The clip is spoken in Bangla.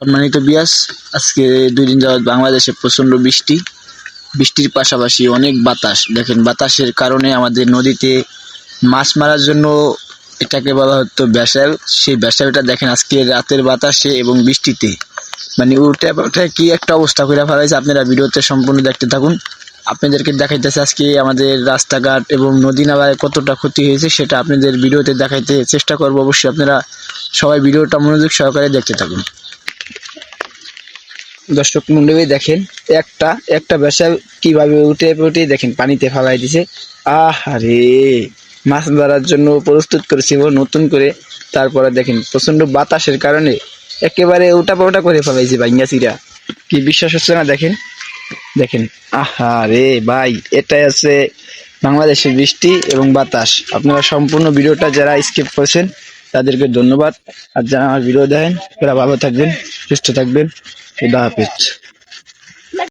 সম্মানিত বিয়াস, আজকে 2 দিন যাবৎ বাংলাদেশে প্রচন্ড বৃষ্টি। বৃষ্টির পাশাপাশি অনেক বাতাস। দেখেন, বাতাসের কারণে আমাদের নদীতে মাছ মারার জন্য এটাকে বলা হতো ব্যাসাল। সেই ব্যাসালটা দেখেন আজকে রাতের বাতাসে এবং বৃষ্টিতে মানে উল্টে পাল্টে কি একটা অবস্থা করে ফেলাইছে। আপনারা ভিডিওতে সম্পূর্ণ দেখতে থাকুন। আপনাদেরকে দেখাইতেছে আজকে আমাদের রাস্তাঘাট এবং নদী নালায় কতটা ক্ষতি হয়েছে, সেটা আপনাদের ভিডিওতে দেখাইতে চেষ্টা করব। অবশ্যই আপনারা সবাই ভিডিওটা মনোযোগ সহকারে দেখতে থাকুন। দর্শক মন্ডলী, দেখেন একটা ব্যাসাল কিভাবে উঠে দেখেন পানিতে ফালাই দিছে। আহারে, মাছ ধরার জন্য প্রস্তুত করেছিল নতুন করে, তারপরে দেখেন প্রচন্ড বাতাসের কারণে একেবারে উল্টাপাল্টা করে ফেলাইছে ভাঙ্গাচিরা। কি বিশ্বাস হচ্ছে না? দেখেন দেখেন, আহারে ভাই, এটাই আছে বাংলাদেশের বৃষ্টি এবং বাতাস। আপনারা সম্পূর্ণ ভিডিওটা যারা স্কিপ করছেন তাদেরকে ধন্যবাদ। আর যারা আমার ভিডিও দেখেন তারা ভালো থাকবেন, সুস্থ থাকবেন। খুদা হাফেজ।